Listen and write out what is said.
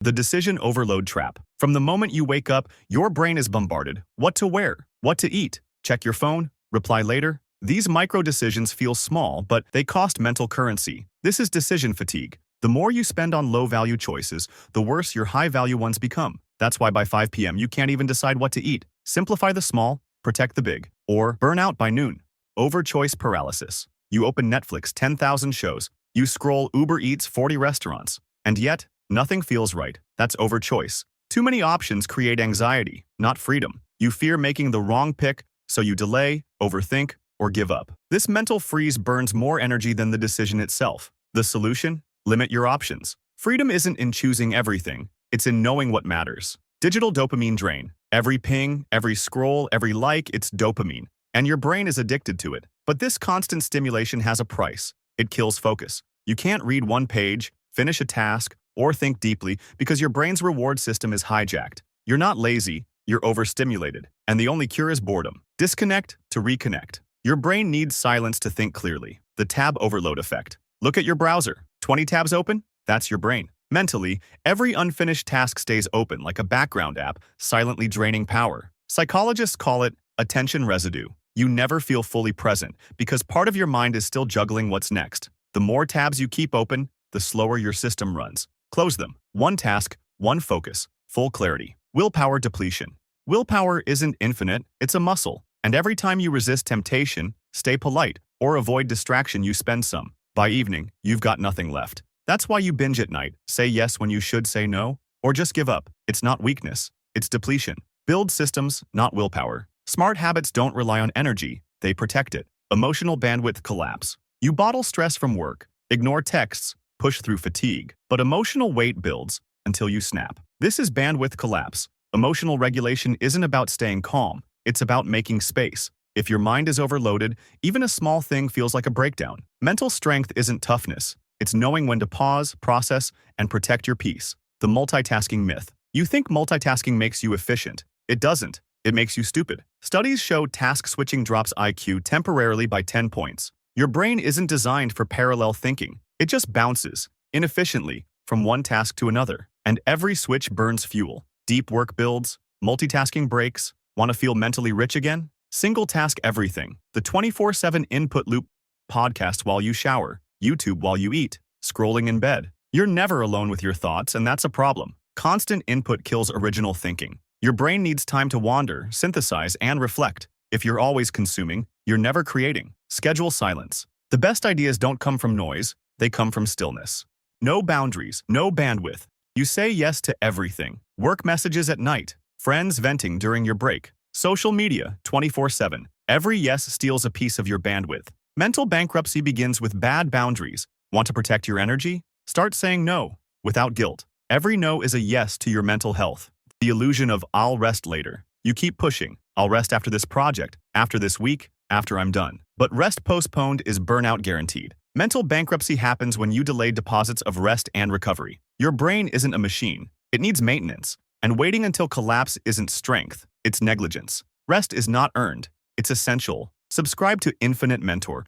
The decision overload trap. From the moment you wake up, your brain is bombarded. What to wear? What to eat? Check your phone? Reply later? These micro decisions feel small, but they cost mental currency. This is decision fatigue. The more you spend on low-value choices, the worse your high-value ones become. That's why by 5 p.m. you can't even decide what to eat. Simplify the small, protect the big. Or burn out by noon. Over-choice paralysis. You open Netflix 10,000 shows. You scroll Uber Eats 40 restaurants. And yet, nothing feels right. That's overchoice. Too many options create anxiety, not freedom. You fear making the wrong pick, so you delay, overthink, or give up. This mental freeze burns more energy than the decision itself. The solution? Limit your options. Freedom isn't in choosing everything. It's in knowing what matters. Digital dopamine drain. Every ping, every scroll, every like, it's dopamine. And your brain is addicted to it. But this constant stimulation has a price. It kills focus. You can't read one page, finish a task, or think deeply because your brain's reward system is hijacked. You're not lazy, you're overstimulated. And the only cure is boredom. Disconnect to reconnect. Your brain needs silence to think clearly. The tab overload effect. Look at your browser. 20 tabs open? That's your brain. Mentally, every unfinished task stays open like a background app, silently draining power. Psychologists call it attention residue. You never feel fully present because part of your mind is still juggling what's next. The more tabs you keep open, the slower your system runs. Close them. One task, one focus, full clarity. Willpower depletion. Willpower isn't infinite, it's a muscle. And every time you resist temptation, stay polite, or avoid distraction, you spend some. By evening, you've got nothing left. That's why you binge at night, say yes when you should say no, or just give up. It's not weakness, it's depletion. Build systems, not willpower. Smart habits don't rely on energy, they protect it. Emotional bandwidth collapse. You bottle stress from work, ignore texts, push through fatigue, but emotional weight builds until you snap. This is bandwidth collapse. Emotional regulation isn't about staying calm, it's about making space. If your mind is overloaded, even a small thing feels like a breakdown. Mental strength isn't toughness, it's knowing when to pause, process, and protect your peace. The multitasking myth. You think multitasking makes you efficient. It doesn't. It makes you stupid. Studies show task switching drops IQ temporarily by 10 points. Your brain isn't designed for parallel thinking. It just bounces, inefficiently, from one task to another. And every switch burns fuel. Deep work builds, multitasking breaks. Want to feel mentally rich again? Single task everything. The 24/7 input loop. Podcast while you shower. YouTube while you eat. Scrolling in bed. You're never alone with your thoughts, and that's a problem. Constant input kills original thinking. Your brain needs time to wander, synthesize, and reflect. If you're always consuming, you're never creating. Schedule silence. The best ideas don't come from noise, they come from stillness. No boundaries, no bandwidth. You say yes to everything. Work messages at night. Friends venting during your break. Social media, 24/7. Every yes steals a piece of your bandwidth. Mental bankruptcy begins with bad boundaries. Want to protect your energy? Start saying no, without guilt. Every no is a yes to your mental health. The illusion of "I'll rest later." You keep pushing. I'll rest after this project, after this week, after I'm done. But rest postponed is burnout guaranteed. Mental bankruptcy happens when you delay deposits of rest and recovery. Your brain isn't a machine. It needs maintenance. And waiting until collapse isn't strength, it's negligence. Rest is not earned. It's essential. Subscribe to Infinite Mentor